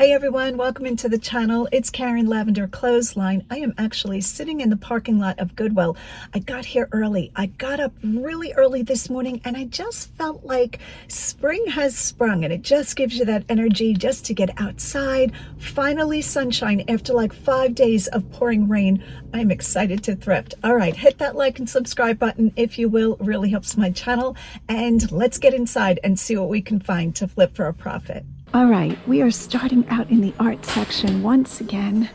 Hey everyone, welcome into the channel. It's Karen Lavender Clothesline. I am actually sitting in the parking lot of Goodwill. I got here early. I got up really early this morning and I just felt like spring has sprung, and it just gives you that energy just to get outside. Finally sunshine after like 5 days of pouring rain. I'm excited to thrift. All right, hit that like and subscribe button if you will. It really helps my channel. And let's get inside and see what we can find to flip for a profit. All right, we are starting out in the art section once again.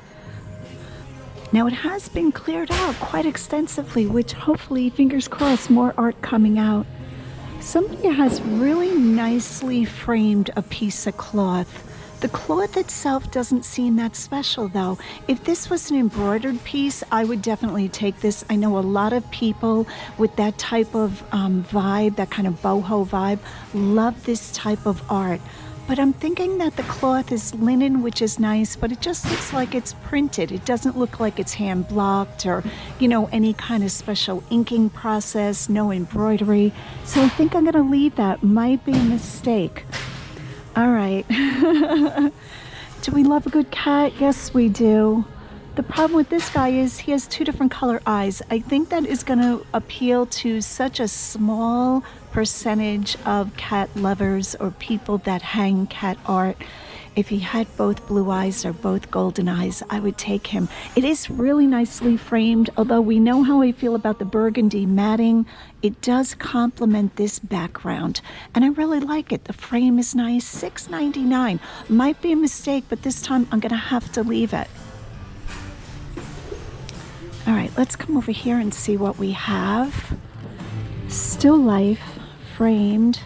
Now it has been cleared out quite extensively, which hopefully, fingers crossed, more art coming out. Somebody has really nicely framed a piece of cloth. The cloth itself doesn't seem that special though. If this was an embroidered piece, I would definitely take this. I know a lot of people with that type of vibe, that kind of boho vibe, love this type of art. But I'm thinking that the cloth is linen, which is nice, but it just looks like it's printed. It doesn't look like it's hand blocked or, you know, any kind of special inking process, no embroidery. So I think I'm gonna leave that. Might be a mistake. All right. Do we love a good cat? Yes, we do. The problem with this guy is he has two different color eyes. I think that is gonna appeal to such a small percentage of cat lovers or people that hang cat art. If he had both blue eyes or both golden eyes, I would take him. It is really nicely framed, although we know how I feel about the burgundy matting. It does complement this background, and I really like it. The frame is nice. $6.99. Might be a mistake, but this time I'm gonna have to leave it. All right, let's come over here and see what we have. Still life, framed.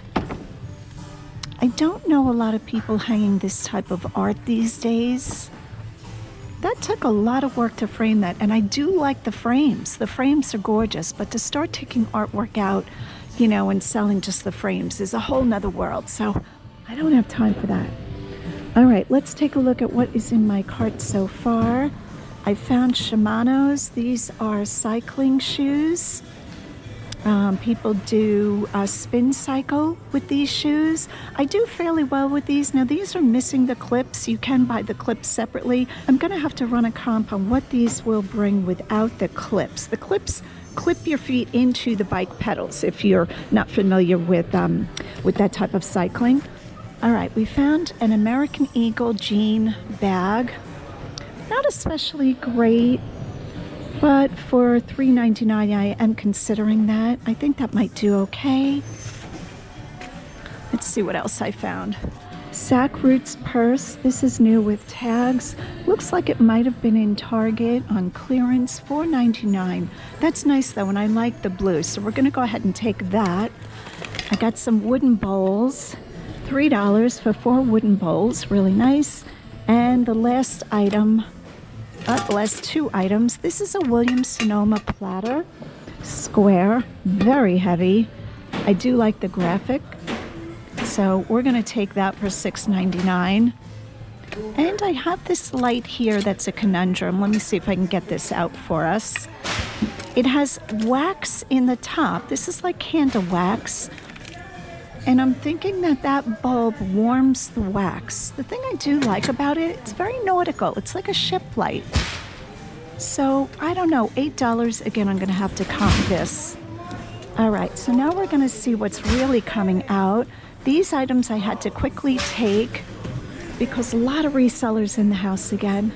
I don't know a lot of people hanging this type of art these days. That took a lot of work to frame that, and I do like the frames. The frames are gorgeous, but to start taking artwork out, you know, and selling just the frames is a whole nother world, so I don't have time for that. All right, let's take a look at what is in my cart so far. I found Shimano's. These are cycling shoes. People do a spin cycle with these shoes. I do fairly well with these. Now these are missing the clips. You can buy the clips separately. I'm gonna have to run a comp on what these will bring without the clips. The clips clip your feet into the bike pedals if you're not familiar with that type of cycling. All right, we found an American Eagle jean bag. Not especially great, but for $3.99 I am considering that. I think that might do okay. Let's see what else I found. Sack Roots purse. This is new with tags. Looks like it might have been in Target on clearance, $4.99. That's nice though, and I like the blue, so we're gonna go ahead and take that. I got some wooden bowls, $3 for 4 wooden bowls, really nice. And the last item, the last 2 items. This is a Williams-Sonoma platter, square, very heavy. I do like the graphic, so we're gonna take that for $6.99. And I have this light here that's a conundrum. Let me see if I can get this out for us. It has wax in the top. This is like candle wax. And I'm thinking that that bulb warms the wax. The thing I do like about it, it's very nautical. It's like a ship light. So, I don't know, $8. Again, I'm gonna have to comp this. All right, so now we're gonna see what's really coming out. These items I had to quickly take because a lot of resellers in the house again.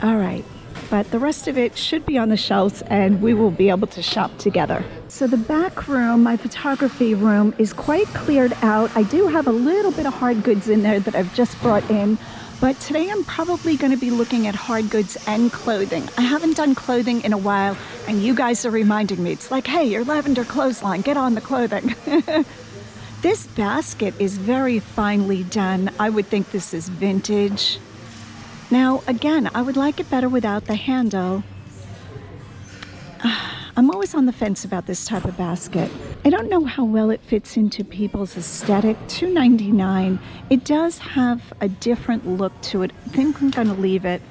All right, but the rest of it should be on the shelves and we will be able to shop together. So the back room, my photography room, is quite cleared out. I do have a little bit of hard goods in there that I've just brought in, but today I'm probably going to be looking at hard goods and clothing. I haven't done clothing in a while, and you guys are reminding me. It's like, hey, you're Lavender Clothesline, get on the clothing. This basket is very finely done. I would think this is vintage. Now, again, I would like it better without the handle. I'm always on the fence about this type of basket. I don't know how well it fits into people's aesthetic. $2.99. It does have a different look to it. I think I'm gonna leave it.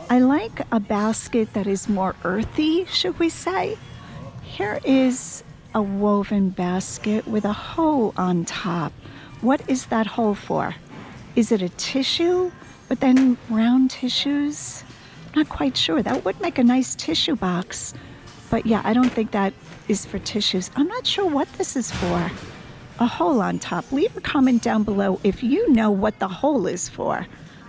I like a basket that is more earthy, should we say. Here is a woven basket with a hole on top. What is that hole for? Is it a tissue? But then round tissues? Not quite sure. That would make a nice tissue box. But yeah, I don't think that is for tissues. I'm not sure what this is for. A hole on top. Leave a comment down below if you know what the hole is for.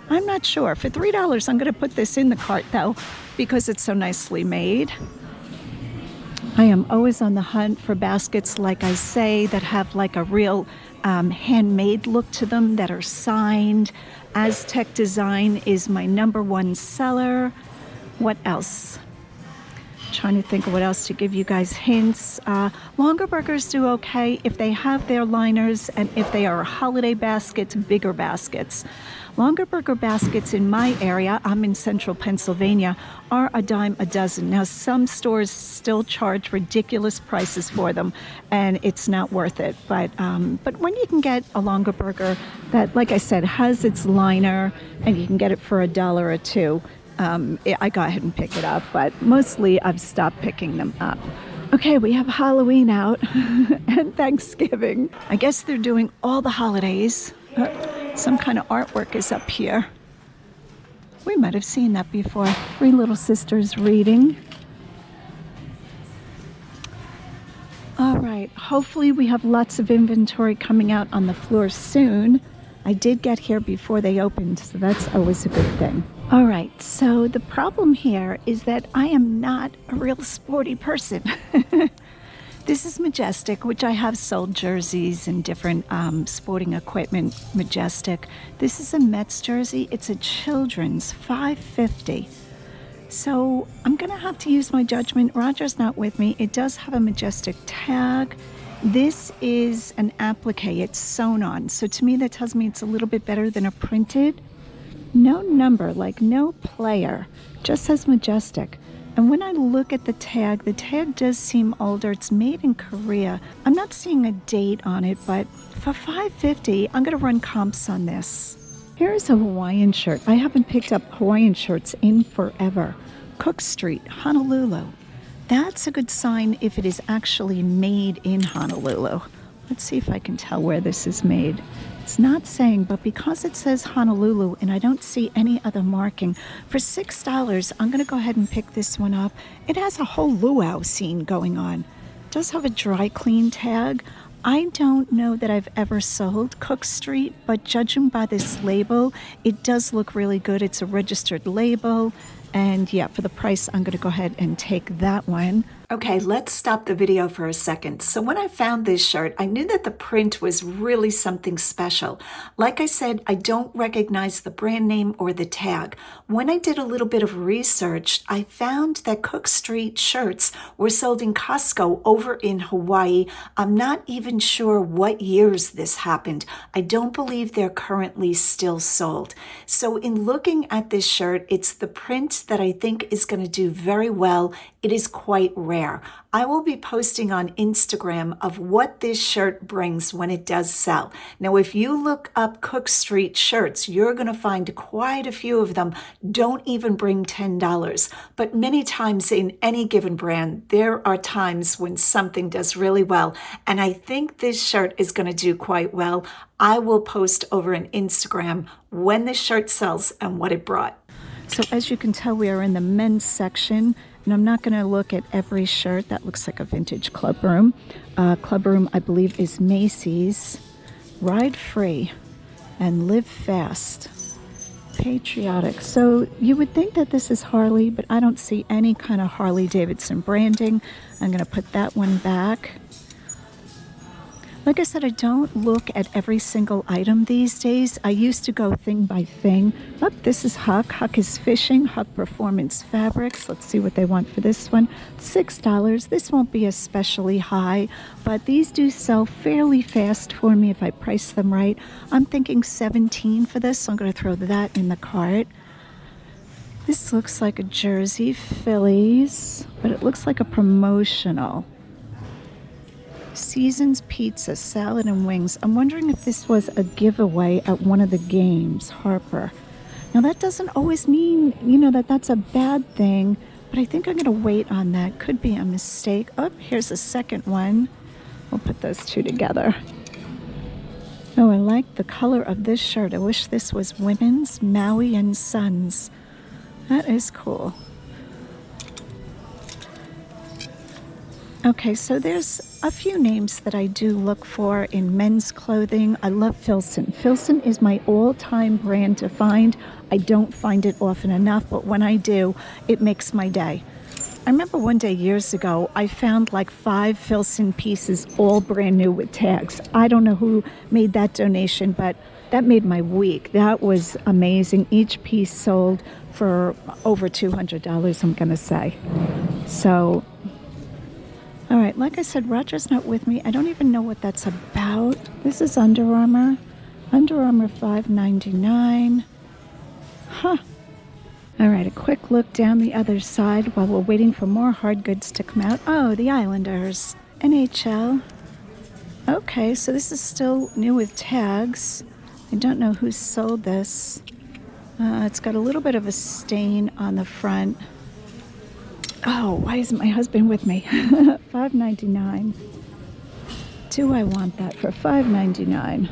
I'm not sure. For $3, I'm going to put this in the cart though, because it's so nicely made. I am always on the hunt for baskets, like I say, that have like a real handmade look to them, that are signed. Aztec design is my #1 seller. What else? Trying to think of what else to give you guys hints. Longer burgers do okay if they have their liners and if they are holiday baskets, bigger baskets. Longer burger baskets in my area, I'm in central Pennsylvania, are a dime a dozen. Now, some stores still charge ridiculous prices for them, and it's not worth it. But when you can get a longer burger that, like I said, has its liner, and you can get it for $1 or $2, I go ahead and pick it up. But mostly, I've stopped picking them up. Okay, we have Halloween out and Thanksgiving. I guess they're doing all the holidays. Some kind of artwork is up here. We might have seen that before. 3 little sisters reading. All right, hopefully we have lots of inventory coming out on the floor soon. I did get here before they opened, so that's always a good thing. All right, so the problem here is that I am not a real sporty person. This is Majestic, which I have sold jerseys and different sporting equipment. Majestic. This is a Mets jersey. It's a children's, $5.50. So I'm going to have to use my judgment. Roger's not with me. It does have a Majestic tag. This is an applique. It's sewn on. So to me, that tells me it's a little bit better than a printed. No number, like no player. Just says Majestic. And when I look at the tag does seem older. It's made in Korea. I'm not seeing a date on it, but for $5.50, I'm going to run comps on this. Here's a Hawaiian shirt. I haven't picked up Hawaiian shirts in forever. Cook Street, Honolulu. That's a good sign if it is actually made in Honolulu. Let's see if I can tell where this is made. It's not saying, but because it says Honolulu and I don't see any other marking, for $6, I'm going to go ahead and pick this one up. It has a whole luau scene going on. It does have a dry clean tag. I don't know that I've ever sold Cook Street, but judging by this label, it does look really good. It's a registered label. And yeah, for the price, I'm going to go ahead and take that one. Okay, let's stop the video for a second. So when I found this shirt, I knew that the print was really something special. Like I said, I don't recognize the brand name or the tag. When I did a little bit of research, I found that Cook Street shirts were sold in Costco over in Hawaii. I'm not even sure what years this happened. I don't believe they're currently still sold. So in looking at this shirt, it's the print that I think is going to do very well. It is quite rare. I will be posting on Instagram of what this shirt brings when it does sell. Now, if you look up Cook Street shirts, you're going to find quite a few of them don't even bring $10. But many times in any given brand, there are times when something does really well. And I think this shirt is going to do quite well. I will post over on Instagram when this shirt sells and what it brought. So as you can tell, we are in the men's section, and I'm not going to look at every shirt. That looks like a vintage Club Room. Club Room, I believe, is Macy's. Ride Free and Live Fast. Patriotic. So you would think that this is Harley, but I don't see any kind of Harley Davidson branding. I'm going to put that one back. Like I said, I don't look at every single item these days. I used to go thing by thing. Oh, this is Huck. Huck is Fishing. Huck Performance Fabrics. Let's see what they want for this one. $6. This won't be especially high, but these do sell fairly fast for me if I price them right. I'm thinking $17 for this, so I'm going to throw that in the cart. This looks like a jersey, Phillies, but it looks like a promotional. Seasons Pizza, Salad and Wings. I'm wondering if this was a giveaway at one of the games, Harper. Now that doesn't always mean, you know, that that's a bad thing, but I think I'm going to wait on that. Could be a mistake. Oh, here's a second one. We'll put those two together. Oh, I like the color of this shirt. I wish this was women's, Maui and Sons. That is cool. Okay, so there's a few names that I do look for in men's clothing. I love Filson. Filson is my all-time brand to find. I don't find it often enough, but when I do, it makes my day. I remember one day years ago, I found like 5 Filson pieces, all brand new with tags. I don't know who made that donation, but that made my week. That was amazing. Each piece sold for over $200, I'm gonna say. So, all right, like I said, Roger's not with me. I don't even know what that's about. This is Under Armour. Under Armour $5.99. Huh. All right, a quick look down the other side while we're waiting for more hard goods to come out. Oh, the Islanders. NHL. Okay, so this is still new with tags. I don't know who sold this. It's got a little bit of a stain on the front. Oh, why isn't my husband with me? $5.99. Do I want that for $5.99?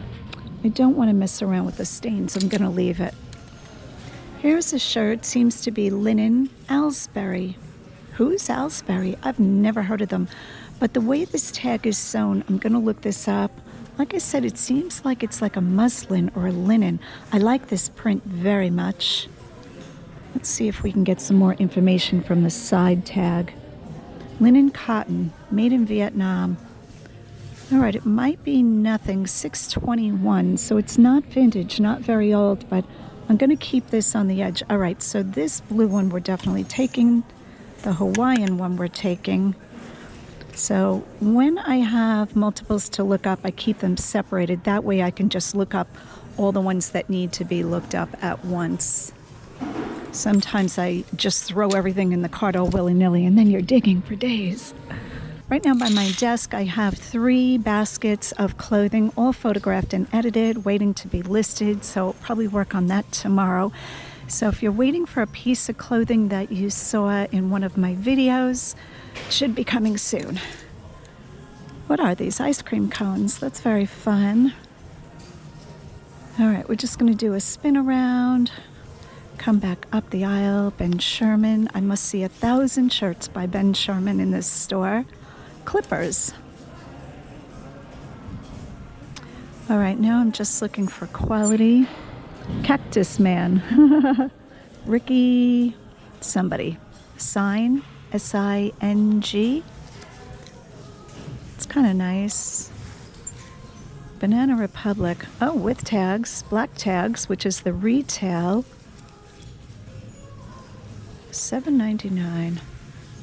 I don't want to mess around with the stains. I'm going to leave it. Here's a shirt, seems to be linen Aylesbury. Who's Aylesbury? I've never heard of them. But the way this tag is sewn, I'm going to look this up. Like I said, it seems like it's like a muslin or a linen. I like this print very much. Let's see if we can get some more information from the side tag. Linen cotton, made in Vietnam. All right, it might be nothing, $6.21. So it's not vintage, not very old, but I'm going to keep this on the edge. All right, so this blue one we're definitely taking. The Hawaiian one we're taking. So when I have multiples to look up, I keep them separated. That way I can just look up all the ones that need to be looked up at once. Sometimes I just throw everything in the cart all willy-nilly, and then you're digging for days. Right now by my desk, I have 3 baskets of clothing, all photographed and edited, waiting to be listed, so I'll probably work on that tomorrow. So if you're waiting for a piece of clothing that you saw in one of my videos, it should be coming soon. What are these? Ice cream cones. That's very fun. All right, we're just going to do a spin around, come back up the aisle. Ben Sherman. I must see 1,000 shirts by Ben Sherman in this store. Clippers. All right, now I'm just looking for quality. Cactus Man. Ricky somebody. Sign. S-I-N-G. It's kind of nice. Banana Republic. Oh, with tags. Black tags, which is the retail. $7.99.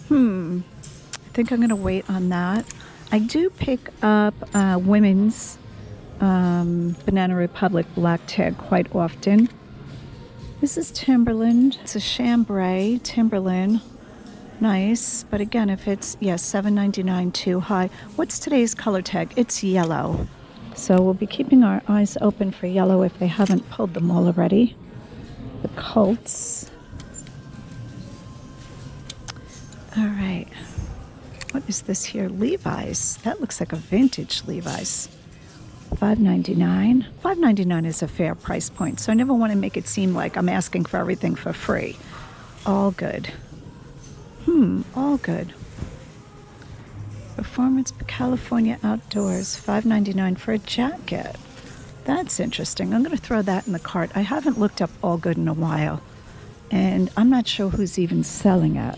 I think I'm going to wait on that. I do pick up women's Banana Republic black tag quite often. This is Timberland. It's a chambray Timberland. Nice, but again, if it's, yes, $7.99 too high. What's today's color tag? It's yellow. So we'll be keeping our eyes open for yellow if they haven't pulled them all already. The Colts. All right. What is this here? Levi's. That looks like a vintage Levi's. $5.99. $5.99 is a fair price point, so I never want to make it seem like I'm asking for everything for free. All good. All good. Performance California Outdoors. $5.99 for a jacket. That's interesting. I'm going to throw that in the cart. I haven't looked up All Good in a while, and I'm not sure who's even selling it.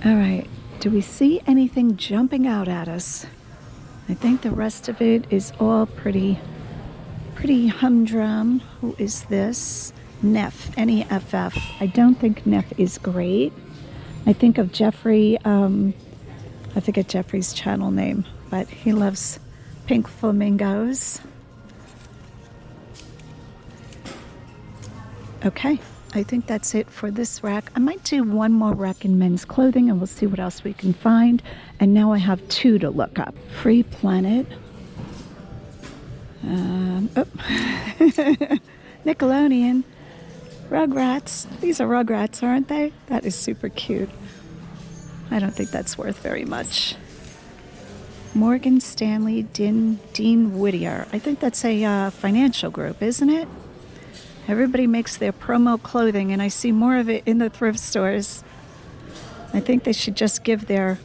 All right, do we see anything jumping out at us? I think the rest of it is all pretty humdrum. Who is this? Neff, N-E-F-F. I don't think Neff is great. I think of Jeffrey, I forget Jeffrey's channel name, but he loves pink flamingos. Okay. I think that's it for this rack. I might do one more rack in men's clothing and we'll see what else we can find. And now I have 2 to look up. Free Planet. Nickelodeon. Rugrats. These are Rugrats, aren't they? That is super cute. I don't think that's worth very much. Morgan Stanley Dean Whittier. I think that's a financial group, isn't it? Everybody makes their promo clothing, and I see more of it in the thrift stores. I think they should just give their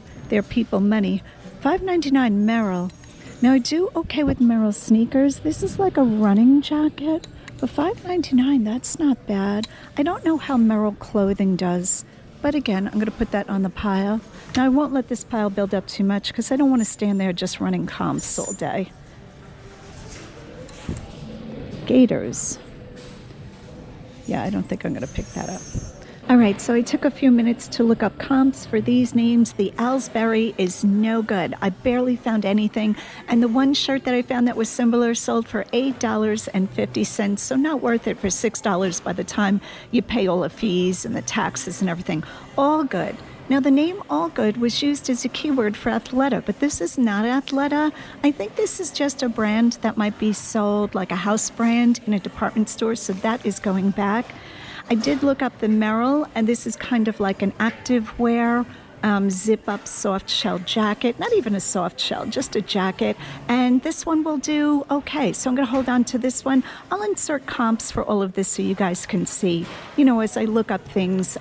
people money. $5.99 Merrell. Now I do okay with Merrell sneakers. This is like a running jacket, but $5.99, that's not bad. I don't know how Merrell clothing does, but again, I'm going to put that on the pile. Now I won't let this pile build up too much because I don't want to stand there just running comps all day. Gators. Yeah, I don't think I'm going to pick that up. All right, so I took a few minutes to look up comps for these names. The Aylesbury is no good. I barely found anything. And the one shirt that I found that was similar sold for $8.50, so not worth it for $6 by the time you pay all the fees and the taxes and everything. All good. Now, the name All Good was used as a keyword for Athleta, but this is not Athleta. I think this is just a brand that might be sold like a house brand in a department store, so that is going back. I did look up the Merrell, and this is kind of like an active wear zip-up soft shell jacket. Not even a soft shell, just a jacket. And this one will do okay. So I'm going to hold on to this one. I'll insert comps for all of this so you guys can see, you know, as I look up things.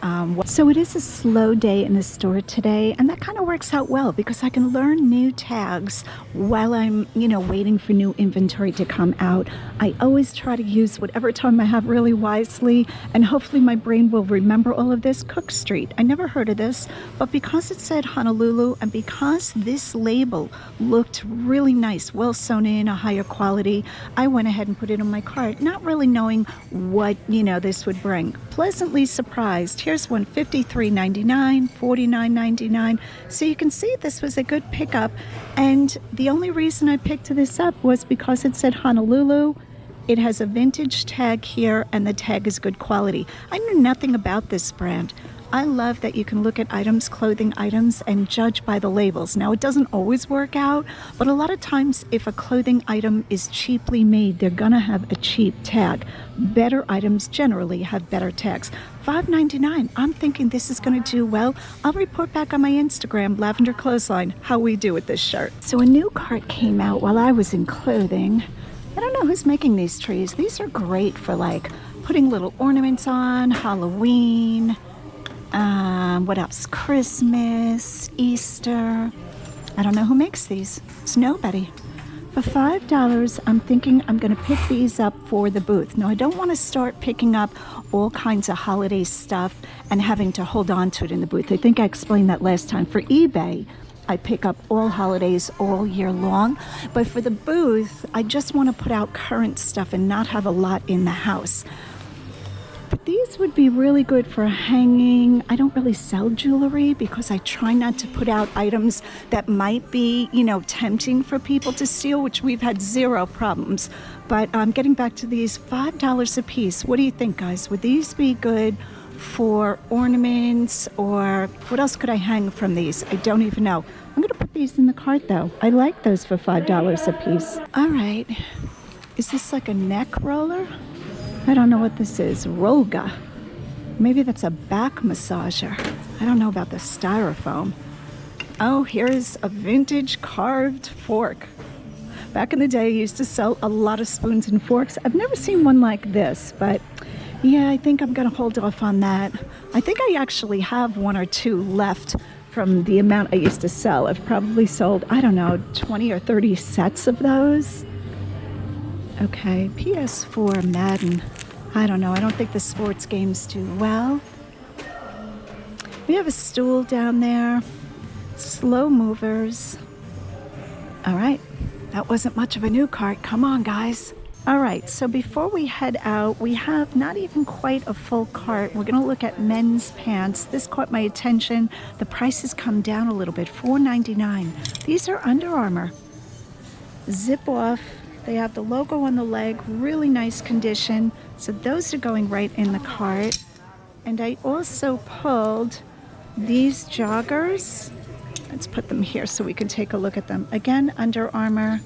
So it is a slow day in the store today, and that kind of works out well because I can learn new tags while I'm, you know, waiting for new inventory to come out. I always try to use whatever time I have really wisely, and hopefully my brain will remember all of this. Cook Street. I never heard of this, but because it said Honolulu and because this label looked really nice, well sewn in, a higher quality, I went ahead and put it in my cart, not really knowing what, you know, this would bring. Pleasantly surprised. Here's one, $53.99, $49.99. So you can see this was a good pickup, and the only reason I picked this up was because it said Honolulu. It has a vintage tag here, and the tag is good quality. I knew nothing about this brand. I love that you can look at items, clothing items, and judge by the labels. Now, it doesn't always work out, but a lot of times if a clothing item is cheaply made, they're gonna have a cheap tag. Better items generally have better tags. $5.99. I'm thinking this is gonna do well. I'll report back on my Instagram, Lavender Clothesline, how we do with this shirt. So a new cart came out while I was in clothing. I don't know who's making these trees. These are great for like putting little ornaments on, Halloween, what else? Christmas, Easter. I don't know who makes these. It's nobody. For $5, I'm thinking I'm going to pick these up for the booth. Now, I don't want to start picking up all kinds of holiday stuff and having to hold on to it in the booth. I think I explained that last time. For eBay, I pick up all holidays all year long. But for the booth, I just want to put out current stuff and not have a lot in the house. But these would be really good for hanging. I don't really sell jewelry because I try not to put out items that might be, you know, tempting for people to steal, which we've had zero problems. But getting back to these, $5 a piece. What do you think, guys? Would these be good for ornaments, or what else could I hang from these? I don't even know. I'm gonna put these in the cart though. I like those for $5 a piece. All right, is this like a neck roller? I don't know what this is. Rolga. Maybe that's a back massager. I don't know about the styrofoam. Oh, here's a vintage carved fork. Back in the day, I used to sell a lot of spoons and forks. I've never seen one like this, but yeah, I think I'm gonna hold off on that. I think I actually have one or two left from the amount I used to sell. I've probably sold, I don't know, 20 or 30 sets of those. Okay, PS4 Madden. I don't know, I don't think the sports games do well. We have a stool down there. Slow movers. All right, that wasn't much of a new cart. Come on, guys. All right, so before we head out, we have not even quite a full cart. We're gonna look at men's pants. This caught my attention. The price has come down a little bit, $4.99. These are Under Armour. Zip off. They have the logo on the leg, really nice condition. So those are going right in the cart. And I also pulled these joggers. Let's put them here so we can take a look at them. Again, Under Armour,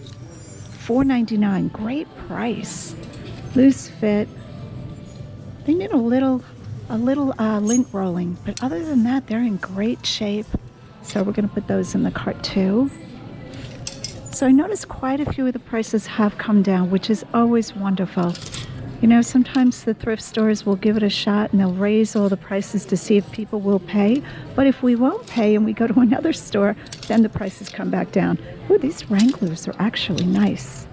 $4.99, great price. Loose fit. They need a little lint rolling, but other than that, they're in great shape. So we're gonna put those in the cart too. So I noticed quite a few of the prices have come down, which is always wonderful. You know, sometimes the thrift stores will give it a shot and they'll raise all the prices to see if people will pay. But if we won't pay and we go to another store, then the prices come back down. Ooh, these Wranglers are actually nice.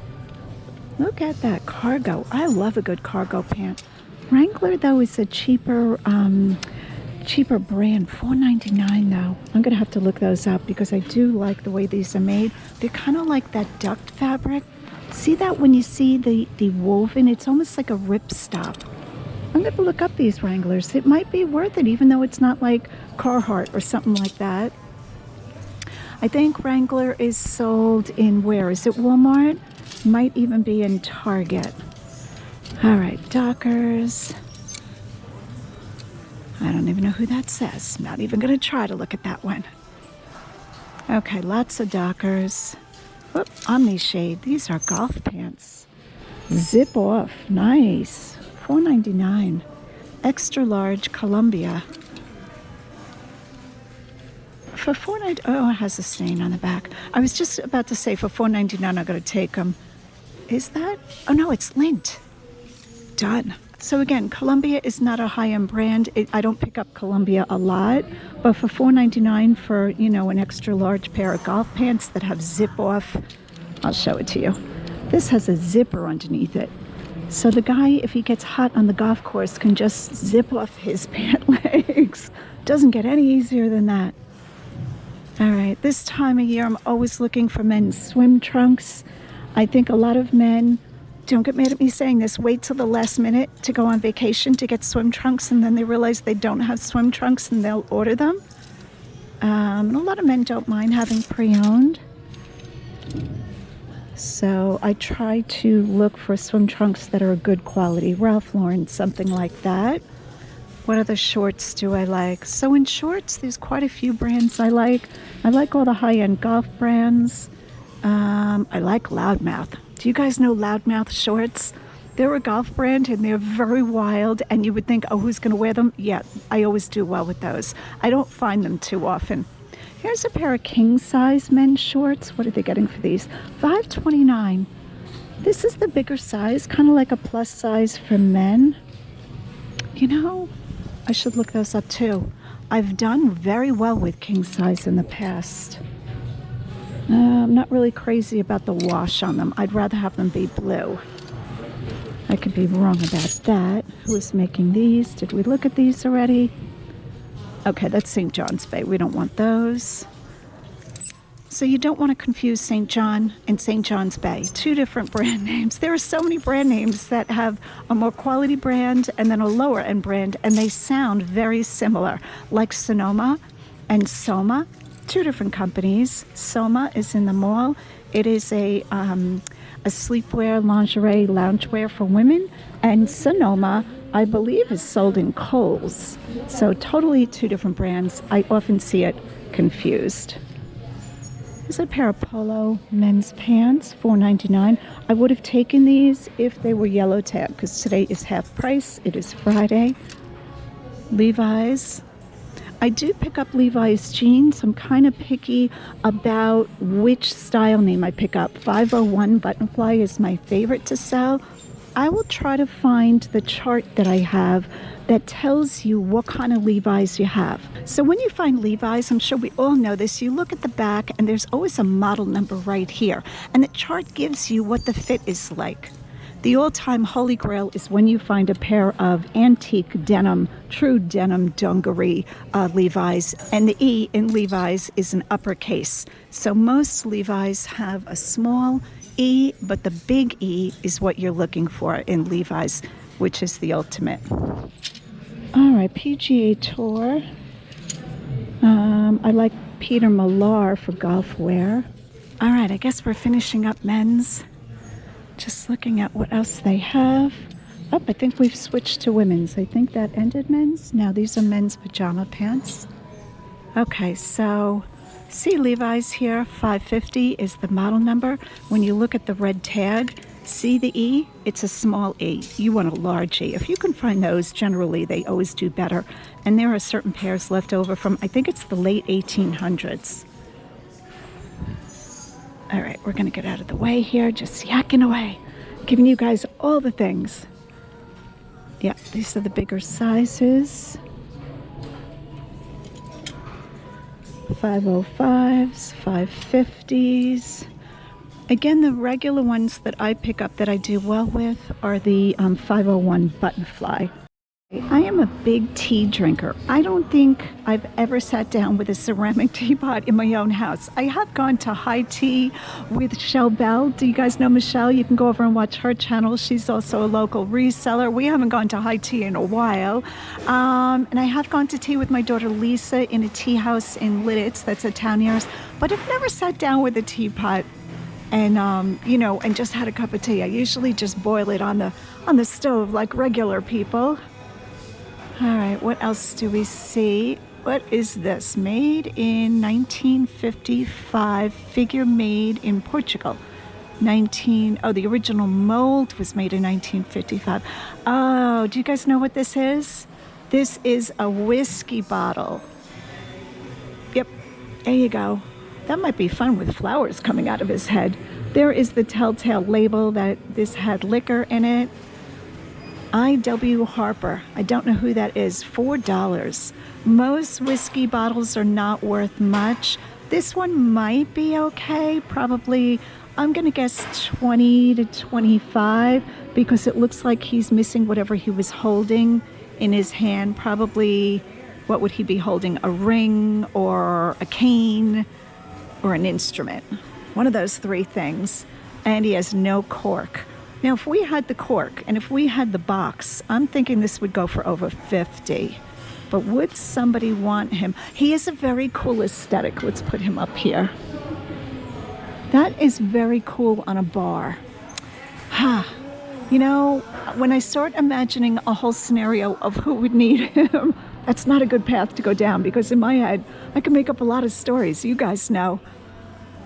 Look at that cargo. I love a good cargo pant. Wrangler, though, is a cheaper brand. $4.99 though. I'm gonna have to look those up because I do like the way these are made. They're kind of like that duct fabric. See that when you see the woven, it's almost like a ripstop. I'm gonna look up these Wranglers. It might be worth it, even though it's not like Carhartt or something like that. I think Wrangler is sold in, where is it, Walmart? Might even be in Target. All right, Dockers. I don't even know who that says. Not even gonna try to look at that one. Okay, lots of Dockers. Whoop, Omni Shade. These are golf pants. Zip off. Nice. $4.99. Extra large Columbia. For $4.99. Oh, it has a stain on the back. I was just about to say for $4.99 I'm going to take them. Is that? Oh no, it's lint. Done. So again, Columbia is not a high-end brand. I don't pick up Columbia a lot, but for $4.99 for, you know, an extra large pair of golf pants that have zip off, I'll show it to you. This has a zipper underneath it. So the guy, if he gets hot on the golf course, can just zip off his pant legs. Doesn't get any easier than that. All right, this time of year, I'm always looking for men's swim trunks. I think a lot of men, don't get mad at me saying this, wait till the last minute to go on vacation to get swim trunks, and then they realize they don't have swim trunks and they'll order them. And a lot of men don't mind having pre-owned. So I try to look for swim trunks that are a good quality. Ralph Lauren, something like that. What other shorts do I like? So in shorts, there's quite a few brands I like. I like all the high-end golf brands. I like Loudmouth. Do you guys know Loudmouth shorts? They're a golf brand and they're very wild, and you would think, oh, who's going to wear them? Yeah, I always do well with those. I don't find them too often. Here's a pair of king-size men's shorts. What are they getting for these? $5.29. This is the bigger size, kind of like a plus size for men. You know, I should look those up too. I've done very well with king size in the past. I'm not really crazy about the wash on them. I'd rather have them be blue. I could be wrong about that. Who is making these? Did we look at these already? Okay, that's St. John's Bay. We don't want those. So you don't want to confuse St. John and St. John's Bay. Two different brand names. There are so many brand names that have a more quality brand and then a lower end brand, and they sound very similar, like Sonoma and Soma. Two different companies. Soma is in the mall. It is a sleepwear, lingerie, loungewear for women, and Sonoma, I believe, is sold in Kohl's. So totally two different brands. I often see it confused. There's a pair of polo men's pants, $4.99. I would have taken these if they were yellow tab, because today is half price. It is Friday. Levi's. I do pick up Levi's jeans. I'm kind of picky about which style name I pick up. 501 Buttonfly is my favorite to sell. I will try to find the chart that I have that tells you what kind of Levi's you have. So when you find Levi's, I'm sure we all know this, you look at the back and there's always a model number right here. And the chart gives you what the fit is like. The all-time holy grail is when you find a pair of antique denim, true denim dungaree Levi's, and the E in Levi's is an uppercase. So most Levi's have a small E, but the big E is what you're looking for in Levi's, which is the ultimate. All right, PGA Tour. I like Peter Millar for golf wear. All right, I guess we're finishing up men's. Just looking at what else they have. Oh, I think we've switched to women's. I think that ended men's. Now these are men's pajama pants. Okay, so see Levi's here, 550 is the model number. When you look at the red tag, see the E? It's a small E. You want a large E. If you can find those, generally they always do better. And there are certain pairs left over from, I think it's the late 1800s. All right, we're gonna get out of the way here, just yakking away, giving you guys all the things. Yeah, these are the bigger sizes. 505s, 550s. Again, the regular ones that I pick up that I do well with are the 501 button fly. I am a big tea drinker. I don't think I've ever sat down with a ceramic teapot in my own house. I have gone to high tea with Michelle Bell. Do you guys know Michelle? You can go over and watch her channel. She's also a local reseller. We haven't gone to high tea in a while. And I have gone to tea with my daughter Lisa in a tea house in Lidditz. That's a town near us. But I've never sat down with a teapot and you know, and just had a cup of tea. I usually just boil it on the stove like regular people. All right, what else do we see? What is this? Made in 1955, figure made in Portugal. The original mold was made in 1955. Oh, do you guys know what this is? This is a whiskey bottle. Yep, there you go. That might be fun with flowers coming out of his head. There is the telltale label that this had liquor in it. I.W. Harper. I don't know who that is. $4. Most whiskey bottles are not worth much. This one might be okay. Probably, I'm going to guess 20 to 25 because it looks like he's missing whatever he was holding in his hand. Probably, what would he be holding? A ring or a cane or an instrument. One of those three things. And he has no cork. Now, if we had the cork and if we had the box, I'm thinking this would go for over 50. But would somebody want him? He is a very cool aesthetic. Let's put him up here. That is very cool on a bar. You know, when I start imagining a whole scenario of who would need him, that's not a good path to go down because in my head, I can make up a lot of stories. You guys know.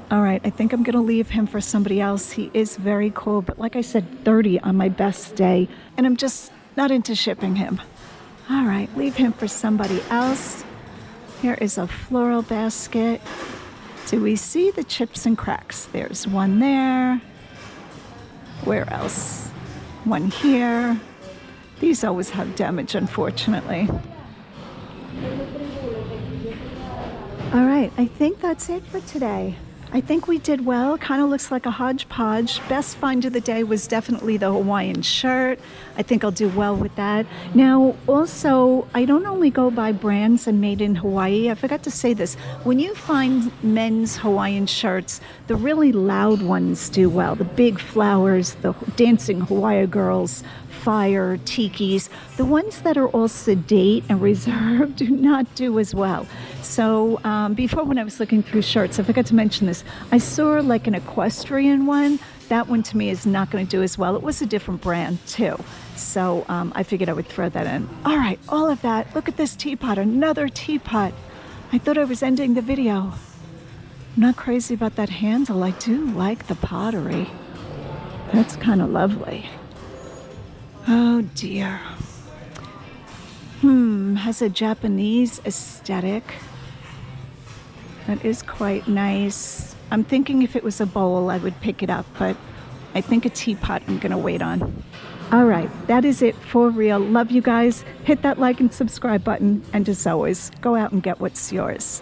All right, I think I'm going to leave him for somebody else. He is very cool, but like I said, 30 on my best day, and I'm just not into shipping him. All right, leave him for somebody else. Here is a floral basket. Do we see the chips and cracks? There's one there. Where else? One here. These always have damage, unfortunately. All right, I think that's it for today. I think we did well. Kind of looks like a hodgepodge. Best find of the day was definitely the Hawaiian shirt. I think I'll do well with that. Now, also, I don't only go by brands and made in Hawaii. I forgot to say this. When you find men's Hawaiian shirts, the really loud ones do well. The big flowers, the dancing Hawaii girls, fire, tikis. The ones that are all sedate and reserved do not do as well. So before, when I was looking through shirts, I forgot to mention this. I saw like an equestrian one. That one to me is not going to do as well. It was a different brand too. So I figured I would throw that in. All right, all of that. Look at this teapot, another teapot. I thought I was ending the video. I'm not crazy about that handle. I do like the pottery. That's kind of lovely. Oh dear. Has a Japanese aesthetic. That is quite nice. I'm thinking if it was a bowl, I would pick it up, but I think a teapot I'm gonna wait on. All right, that is it for real. Love you guys. Hit that like and subscribe button, and as always, go out and get what's yours.